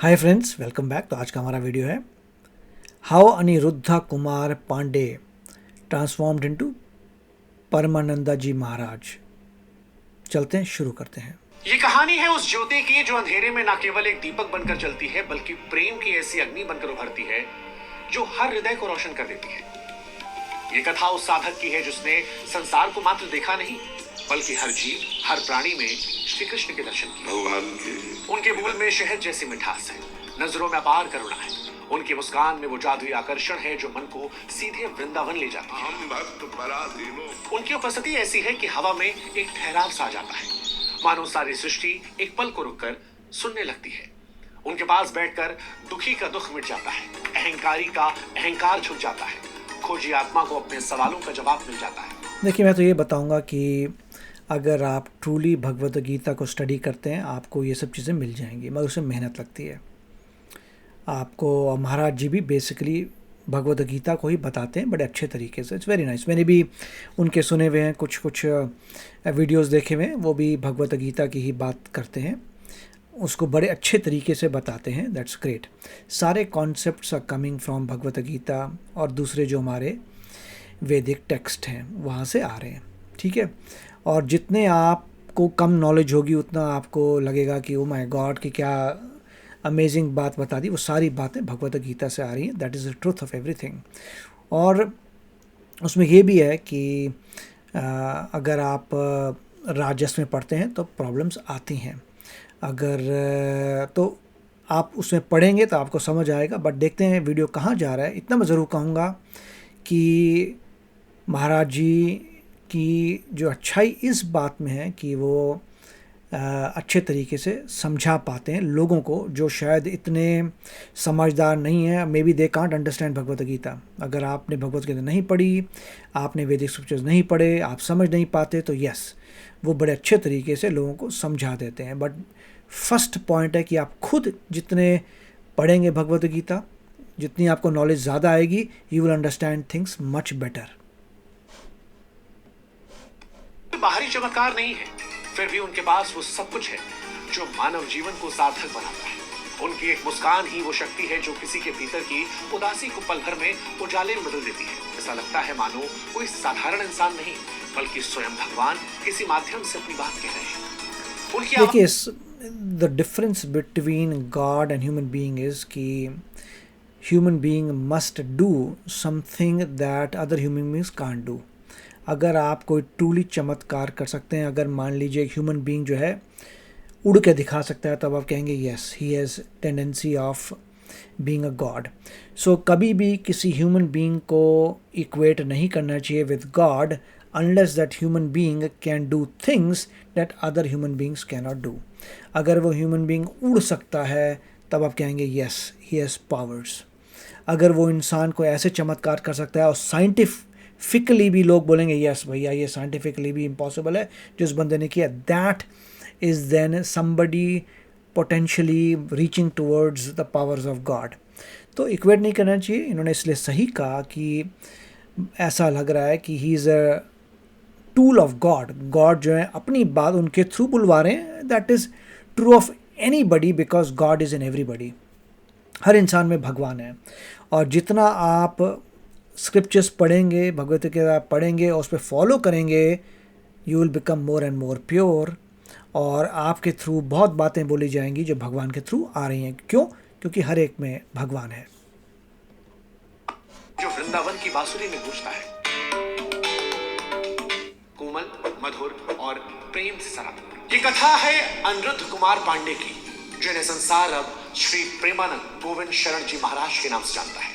Hi friends, welcome back. तो आज का हमारा वीडियो है how Aniruddha Kumar Pande transformed into Paramananda ji Maharaj. चलते हैं, शुरू करते हैं। ये कहानी है उस ज्योति की जो अंधेरे में न केवल एक दीपक बनकर जलती है बल्कि प्रेम की ऐसी अग्नि बनकर उभरती है जो हर हृदय को रोशन कर देती है। ये कथा उस साधक की है जिसने संसार को मात्र देखा नहीं बल्कि हर जीव, हर प्राणी में श्री कृष्ण के दर्शन किए। भगवान के उनके बोल में शहद जैसी मिठास है, नजरों में अपार करुणा है, उनकी मुस्कान में वो जादुई आकर्षण है जो मन को सीधे वृंदावन ले जाती है। हम भक्त पराधीनो। उनकी उपस्थिति ऐसी है कि हवा में एक ठहराव सा जाता है, मानो सारी सृष्टि एक पल को रुककर सुनने लगती है। उनके पास बैठकर दुखी का दुख मिट जाता है, अहंकारी का अहंकार छूट जाता है, खोजी आत्मा को अपने सवालों का जवाब मिल जाता है। देखिए, मैं तो ये बताऊंगा कि अगर आप ट्रूली भगवद गीता को स्टडी करते हैं आपको ये सब चीज़ें मिल जाएंगी, मगर उसमें मेहनत लगती है आपको। महाराज जी भी बेसिकली भगवद गीता को ही बताते हैं बड़े अच्छे तरीके से। It's very nice. मैंने भी उनके सुने हुए हैं, कुछ वीडियोस देखे हुए हैं, वो भी भगवद गीता की ही बात करते हैं, उसको बड़े अच्छे तरीके से बताते हैं। That's great. सारे concepts are coming from Bhagavad Gita और दूसरे जो हमारे वैदिक टेक्स्ट हैं वहाँ से आ रहे हैं, ठीक है। और जितने आपको कम नॉलेज होगी उतना आपको लगेगा कि ओ माय गॉड की क्या अमेजिंग बात बता दी। वो सारी बातें भगवद गीता से आ रही हैं। That is the truth of everything. और उसमें ये भी है कि अगर आप राजस में पढ़ते हैं तो प्रॉब्लम्स आती हैं। अगर तो आप उसमें पढ़ेंगे तो आपको समझ आएगा। बट देखते हैं वीडियो कहाँ जा रहा है। इतना मैं ज़रूर कहूँगा कि महाराज जी की जो अच्छाई इस बात में है कि वो अच्छे तरीके से समझा पाते हैं लोगों को जो शायद इतने समझदार नहीं हैं। Maybe they can't understand Bhagavad Gita. अगर आपने भगवद गीता नहीं पढ़ी, आपने वैदिक स्क्रिप्चर्स नहीं पढ़े, आप समझ नहीं पाते, तो यस, वो बड़े अच्छे तरीके से लोगों को समझा देते हैं। बट फर्स्ट पॉइंट है कि आप खुद जितने पढ़ेंगे भगवद गीता, जितनी आपको नॉलेज ज़्यादा आएगी, you will understand things much better. बाहरी चमत्कार नहीं है, फिर भी उनके पास वो सब कुछ है जो मानव जीवन को सार्थक बनाता है। उनकी एक मुस्कान ही वो शक्ति है जो किसी के भीतर की उदासी को पल भर में उजाले में बदल देती है। ऐसा लगता है मानो कोई साधारण इंसान नहीं बल्कि स्वयं भगवान किसी माध्यम से अपनी बात कह रहे हैं। उनकी देखिए, the difference between god and human being is कि human being must do something that other human beings can't do. अगर आप कोई ट्रूली चमत्कार कर सकते हैं, अगर मान लीजिए एक ह्यूमन बीइंग जो है उड़ के दिखा सकता है, तब आप कहेंगे yes, he has tendency of being a god. So कभी भी किसी ह्यूमन बीइंग को इक्वेट नहीं करना चाहिए with God unless that human being can do things that other human beings can not do. अगर वो ह्यूमन बीइंग उड़ सकता है तब आप कहेंगे यस, ही हैज़ पावर्स। अगर वो इंसान को ऐसे चमत्कार कर सकता है और साइंटिफिकली भी लोग बोलेंगे यस भैया ये साइंटिफिकली भी इम्पॉसिबल है जिस बंदे ने किया, that is then somebody potentially reaching towards the powers of God. तो इक्वेट नहीं करना चाहिए। इन्होंने इसलिए सही कहा कि ऐसा लग रहा है कि he is a tool of God. God जो है अपनी बात उनके थ्रू बुलवा रहे हैं। That is true of anybody because God is in everybody. हर इंसान में भगवान है। और जितना आप स्क्रिप्चर्स पढ़ेंगे, भगवद गीता पढ़ेंगे और उस पर फॉलो करेंगे, you will become more and more pure. और आपके थ्रू बहुत बातें बोली जाएंगी जो भगवान के थ्रू आ रही हैं। क्यों? क्योंकि हर एक में भगवान है जो वृंदावन की बांसुरी में गूंजता है, कोमल, मधुर और प्रेम से सराबोर। ये कथा है अनिरुद्ध कुमार पांडे की, जिन्हें संसार अब श्री प्रेमानंद गोविंद शरण जी महाराज के नाम से जानता है।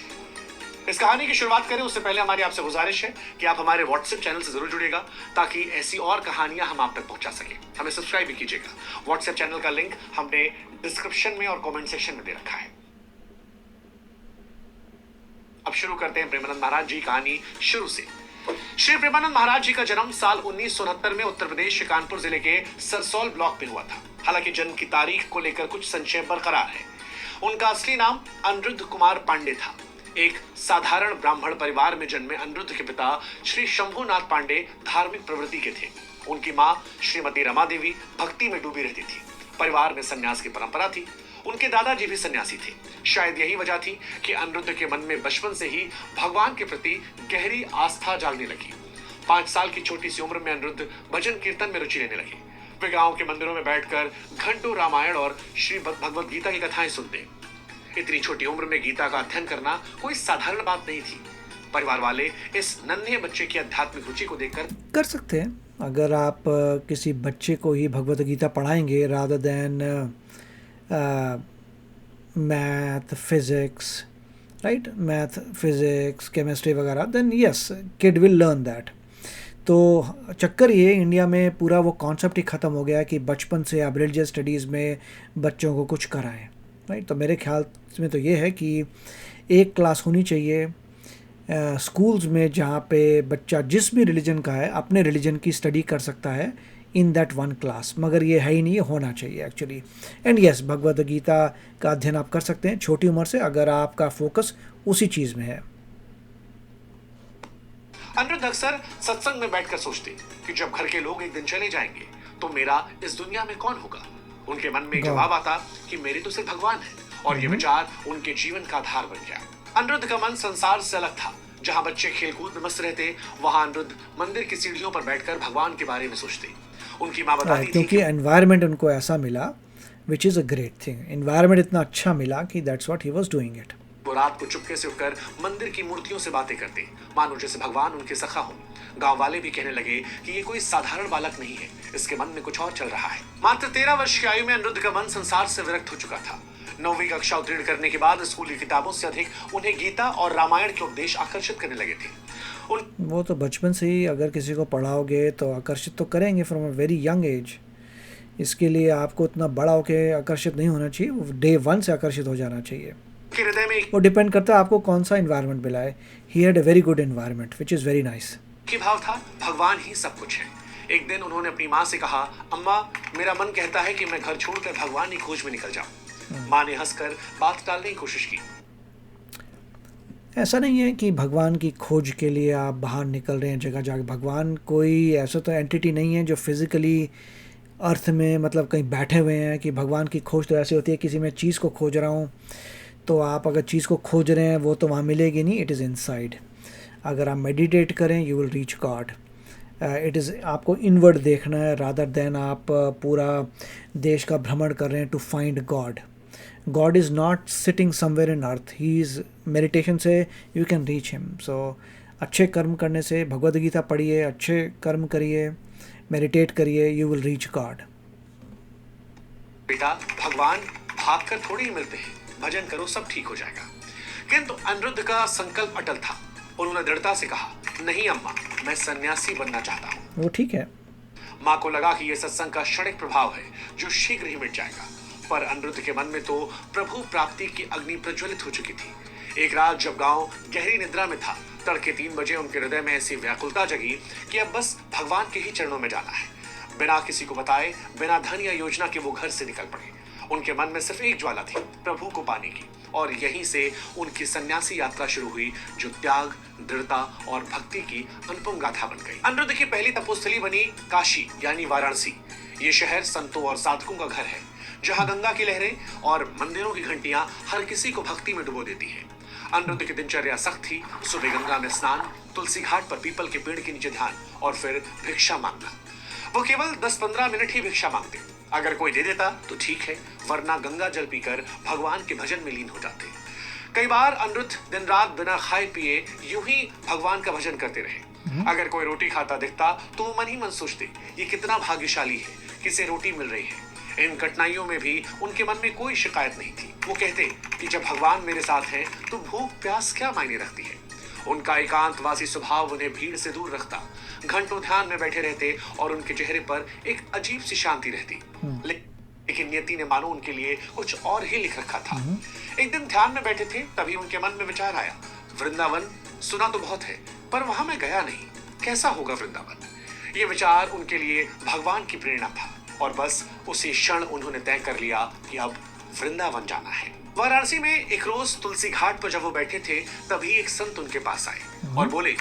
इस कहानी की शुरुआत करें उससे पहले हमारी आपसे गुजारिश है कि आप हमारे व्हाट्सएप चैनल से जरूर जुड़िएगा ताकि ऐसी और कहानियां हम आप तक पहुंचा सके। हमें सब्सक्राइब भी कीजिएगा। व्हाट्सएप चैनल का लिंक हमने डिस्क्रिप्शन में और कमेंट सेक्शन में दे रखा है। अब शुरू करते हैं प्रेमानंद महाराज जी कहानी शुरू से। श्री प्रेमानंद महाराज जी का जन्म साल 1969 में उत्तर प्रदेश के कानपुर जिले के सरसौल ब्लॉक में हुआ था। हालांकि जन्म की तारीख को लेकर कुछ संशय बरकरार है। उनका असली नाम अनिरुद्ध कुमार पांडे था। एक साधारण ब्राह्मण परिवार में जन्मे अनिरुद्ध के पिता श्री शंभुनाथ पांडे धार्मिक प्रवृत्ति के थे। उनकी मां श्रीमती रमा देवी भक्ति में डूबी रहती थी। परिवार में संन्यास की परंपरा थी। उनके दादाजी भी सन्यासी थे। शायद यही वजह थी कि अनिरुद्ध के मन में बचपन से ही भगवान के प्रति गहरी आस्था जागने लगी। 5 साल की छोटी सी उम्र में अनिरुद्ध भजन कीर्तन में रुचि लेने लगे। वे गांव के मंदिरों में बैठकर घंटों रामायण और श्री भगवद गीता की कथाएं सुनते। इतनी छोटी उम्र में गीता का अध्ययन करना कोई साधारण बात नहीं थी। परिवार वाले इस नन्हे बच्चे की आध्यात्मिक रुचि को देखकर कर सकते हैं। अगर आप किसी बच्चे को ही भगवद गीता पढ़ाएंगे rather than math physics, right, math physics chemistry वगैरह, then yes kid will learn that. तो चक्कर ये इंडिया में पूरा वो कॉन्सेप्ट ही ख़त्म हो गया कि बचपन से आप रिलीजियस स्टडीज़ में बच्चों को कुछ कराएं, राइट। तो मेरे ख्याल में तो ये है कि एक क्लास होनी चाहिए स्कूल्स में जहाँ पे बच्चा जिस भी रिलीजन का है अपने रिलीजन की स्टडी कर सकता है इन दैट वन क्लास, मगर ये है ही नहीं, ये होना चाहिए actually. And yes Bhagavad Gita का अध्ययन आप कर सकते हैं छोटी उम्र से अगर आपका फोकस उसी चीज़ में है। अनिरुद्ध अक्सर सत्संग में बैठकर सोचते कि जब घर के लोग एक दिन चले जाएंगे तो मेरा इस दुनिया में कौन होगा। उनके मन में जवाब आता कि मेरे तो सिर्फ भगवान है, और ये विचार उनके जीवन का आधार बन गया। अनिरुद्ध का मन संसार से अलग था। जहां बच्चे खेलकूद में मस्त रहते, वहां अनिरुद्ध मंदिर की सीढ़ियों पर बैठकर भगवान के बारे में सोचते। उनकी माँ बताती थी क्योंकि एनवायरनमेंट उनको ऐसा मिला, which is a great thing. Environment इतना अच्छा मिला कि that's what he was doing it. वो रात को चुपके से उठकर मंदिर की मूर्तियों से बातें करते, मानो जैसे भगवान उनके सखा हो। गांव वाले भी कहने लगे कि ये कोई साधारण बालक नहीं है, इसके मन में कुछ और चल रहा है। मात्र 13 वर्ष की आयु में अनिरुद्ध का मन संसार से विरक्त हो चुका था। 9वीं कक्षा उत्तीर्ण करने के बाद स्कूली किताबों से अधिक उन्हें गीता और रामायण के उपदेश आकर्षित करने लगे थे। वो तो बचपन से ही अगर किसी को पढ़ाओगे तो आकर्षित तो करेंगे from a very young age. इसके लिए आपको इतना बड़ा होकर आकर्षित नहीं होना चाहिए, वो डे 1 से आकर्षित हो जाना चाहिए। हृदय में वो डिपेंड करता है आपको कौन सा एनवायरनमेंट मिला है। He had a very good environment which is very nice. की भाव था भगवान ही सब कुछ है। एक दिन उन्होंने अपनी माँ से कहा, अम्मा मेरा मन कहता है कि मैं घर छोड़कर भगवान की खोज में निकल जाऊं। माँ ने हंसकर बात टालने की कोशिश की। ऐसा नहीं है कि भगवान की खोज के लिए आप बाहर निकल रहे हैं जगह जगह। भगवान कोई ऐसा तो एंटिटी नहीं है जो फिज़िकली अर्थ में मतलब कहीं बैठे हुए हैं कि भगवान की खोज तो ऐसी होती है किसी मैं चीज़ को खोज रहा हूँ तो आप अगर चीज़ को खोज रहे हैं वो तो वहाँ मिलेगी नहीं, इट इज़ इनसाइड। अगर आप मेडिटेट करें you will reach God. It is आपको इनवर्ड देखना है रादर देन आप पूरा देश का भ्रमण कर रहे हैं to find God. God is not sitting somewhere in earth. He is meditation से you can reach him. So अच्छे कर्म करने से, भगवद गीता पढ़िए, अच्छे कर्म करिए, मेडिटेट करिए, you will reach God. बेटा भगवान भागकर थोड़ी ही मिलते हैं, भजन करो सब ठीक हो जाएगा। किंतु अनिरुद्ध का संकल्प अटल था। उन्होंने दृढ़ता से कहा, नहीं अम्मा, मैं सन्यासी बनना चाहता हूँ। वो ठीक है। माँ को लगा कि यह सत्संग का क्षणिक प्रभाव है जो शीघ्र ही मिट जाएगा, पर अनिरुद्ध के मन में तो प्रभु प्राप्ति की अग्नि प्रज्वलित हो चुकी थी। एक रात जब गांव गहरी निद्रा में था, तड़के 3 बजे उनके हृदय में ऐसी व्याकुलता जगी कि अब बस भगवान के ही चरणों में जाना है। बिना किसी को बताए, बिना धन या योजना के वो घर से निकल पड़े। उनके मन में सिर्फ एक ज्वाला थी, प्रभु को पाने की, और यहीं से उनकी सन्यासी यात्रा शुरू हुई जो त्याग, दृढ़ता और भक्ति की अनुपम गाथा बन गई। अनिरुद्ध की पहली तपोस्थली बनी काशी यानी वाराणसी। ये शहर संतों और साधकों का घर है, जहां गंगा की लहरें और मंदिरों की घंटियां हर किसी को भक्ति में डुबो देती हैं। अनिरुद्ध की दिनचर्या सख्त थी। सुबह गंगा में स्नान, तुलसी घाट पर पीपल के पेड़ के नीचे ध्यान और फिर भिक्षा मांगना। वो केवल 10-15 मिनट ही भिक्षा मांगते। अगर कोई दे देता तो ठीक है, वरना गंगा जल पीकर भगवान के भजन में लीन हो जाते। कई बार अनिरुद्ध दिन रात बिना खाए पिए यूं ही भगवान का भजन करते रहे। अगर कोई रोटी खाता दिखता तो वो मन ही मन सोचते, ये कितना भाग्यशाली है, किसे रोटी मिल रही है। इन कठिनाइयों में भी उनके मन में कोई शिकायत नहीं थी। वो कहते कि जब भगवान मेरे साथ है तो भूख प्यास क्या मायने रखती है। उनका एकांतवासी स्वभाव उन्हें भीड़ से दूर रखता। घंटों ध्यान में बैठे रहते और उनके चेहरे पर एक अजीब सी शांति रहती। लेकिन नियति ने मानो उनके लिए कुछ और ही लिख रखा था। एक दिन ध्यान में बैठे थे, तभी उनके मन में विचार आया, वृंदावन सुना तो बहुत है, पर वहां मैं गया नहीं, कैसा होगा वृंदावन। ये विचार उनके लिए भगवान की प्रेरणा था, और बस उसी क्षण उन्होंने तय कर लिया कि अब वृंदावन जाना है। वाराणसी में एक रोज तुलसी घाट पर जब वो बैठे थे, तभी एक संत उनके पास आए और बोले,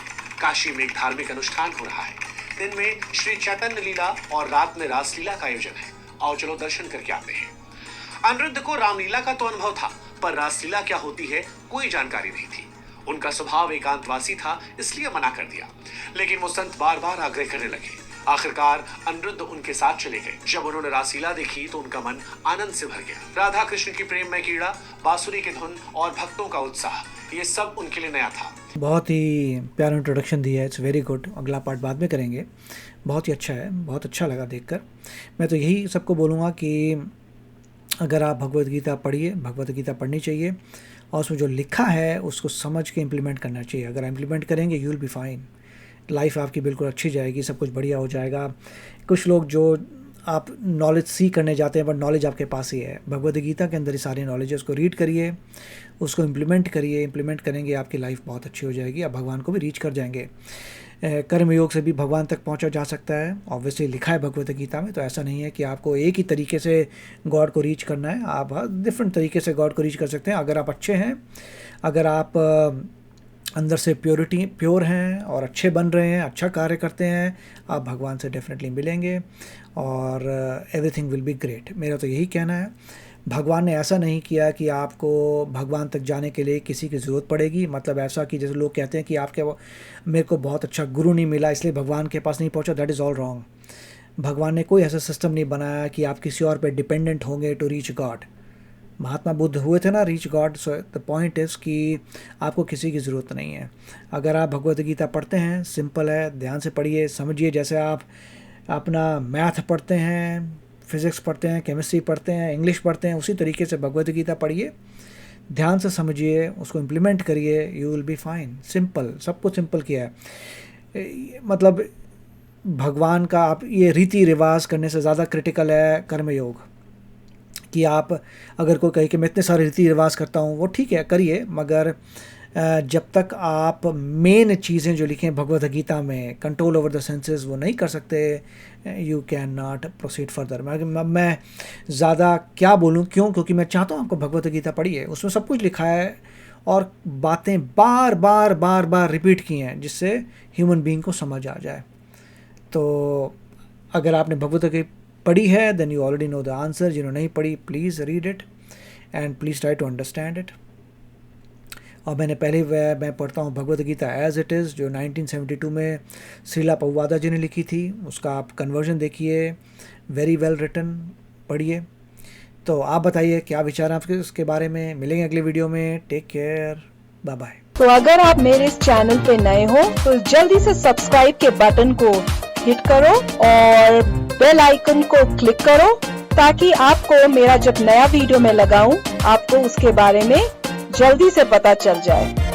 काशी में एक धार्मिक अनुष्ठान हो रहा है। दिन में श्री चैतन्य लीला और रात में रासलीला का आयोजन है, आओ चलो दर्शन करके आते हैं। अनिरुद्ध को रामलीला का तो अनुभव था, पर रासलीला क्या होती है कोई जानकारी नहीं थी। उनका स्वभाव एकांतवासी था, इसलिए मना कर दिया, लेकिन वो संत बार बार आग्रह करने लगे। आखिरकार अनिरुद्ध उनके साथ चले गए। जब उन्होंने रासलीला देखी तो उनका मन आनंद से भर गया। राधा कृष्ण की प्रेम में कीड़ा, बांसुरी की धुन और भक्तों का उत्साह, ये सब उनके लिए नया था। बहुत ही प्यारा इंट्रोडक्शन दिया है, इट्स वेरी गुड। अगला पार्ट बाद में करेंगे। बहुत ही अच्छा है, बहुत अच्छा लगा देखकर। मैं तो यही सबको बोलूँगा कि अगर आप भगवद गीता पढ़िए, भगवद गीता पढ़नी चाहिए और उसमें जो लिखा है उसको समझ के इम्प्लीमेंट करना चाहिए। अगर इम्प्लीमेंट करेंगे you will be fine, life आपकी बिल्कुल अच्छी जाएगी, सब कुछ बढ़िया हो जाएगा। कुछ लोग जो आप नॉलेज सीख करने जाते हैं, बट नॉलेज आपके पास ही है। भगवद गीता के अंदर ही सारी नॉलेज है, उसको रीड करिए, उसको इम्प्लीमेंट करिए। इम्प्लीमेंट करेंगे आपकी लाइफ बहुत अच्छी हो जाएगी, आप भगवान को भी रीच कर जाएंगे। कर्मयोग से भी भगवान तक पहुंचा जा सकता है। ऑब्वियसली लिखा है भगवद गीता में, तो ऐसा नहीं है कि आपको एक ही तरीके से गॉड को रीच करना है। आप डिफरेंट तरीके से गॉड को रीच कर सकते हैं। अगर आप अच्छे हैं, अगर आप अंदर से प्योर हैं और अच्छे बन रहे हैं, अच्छा कार्य करते हैं, आप भगवान से डेफिनेटली मिलेंगे और एवरीथिंग विल बी ग्रेट। मेरा तो यही कहना है। भगवान ने ऐसा नहीं किया कि आपको भगवान तक जाने के लिए किसी की ज़रूरत पड़ेगी। मतलब ऐसा कि जैसे लोग कहते हैं कि आपके मेरे को बहुत अच्छा गुरु नहीं मिला इसलिए भगवान के पास नहीं पहुंचा, दैट इज़ ऑल रॉन्ग। भगवान ने कोई ऐसा सिस्टम नहीं बनाया कि आप किसी और पे डिपेंडेंट होंगे to reach God. Mahatma Buddha हुए थे ना reach God. So the point is कि आपको किसी की ज़रूरत नहीं है। अगर आप भगवद गीता पढ़ते हैं, सिंपल है, ध्यान से पढ़िए, समझिए। जैसे आप अपना मैथ पढ़ते हैं, फिज़िक्स पढ़ते हैं, केमिस्ट्री पढ़ते हैं, इंग्लिश पढ़ते हैं, उसी तरीके से भगवद गीता पढ़िए, ध्यान से समझिए, उसको इम्प्लीमेंट करिए, you will be fine. Simple, सब कुछ सिंपल किया है। मतलब भगवान का आप ये रीति रिवाज करने से ज़्यादा क्रिटिकल है कर्मयोग। कि आप अगर कोई कहे कि मैं इतने सारे रीति रिवाज करता हूँ, वो ठीक है करिए, मगर जब तक आप मेन चीज़ें जो लिखी हैं भगवद गीता में, कंट्रोल ओवर द सेंसेस, वो नहीं कर सकते, you can not proceed further. मैं ज़्यादा क्या बोलूँ, क्योंकि मैं चाहता हूँ आपको भगवद गीता पढ़िए, उसमें सब कुछ लिखा है और बातें बार बार रिपीट की हैं जिससे ह्यूमन बीइंग को समझ आ जाए। तो अगर आपने भगवद गीता पढ़ी है then you already know the answer. जिन्होंने नहीं पढ़ी, please read it and please try to understand it. और मैं पढ़ता हूँ Bhagavad Gita as it is, जो 1972 में श्रीला प्रभुपाद जी ने लिखी थी। उसका आप कन्वर्जन देखिए, वेरी वेल रिटन, पढ़िए। तो आप बताइए क्या विचार हैं आपके उसके बारे में। मिलेंगे अगले वीडियो में। Take care, bye bye. तो अगर आप मेरे इस चैनल पे नए हो तो जल्दी से सब्सक्राइब के बटन को हिट करो और बेल आइकन को क्लिक करो, ताकि आपको मेरा जब नया वीडियो मैं लगाऊं आपको उसके बारे में जल्दी से पता चल जाए।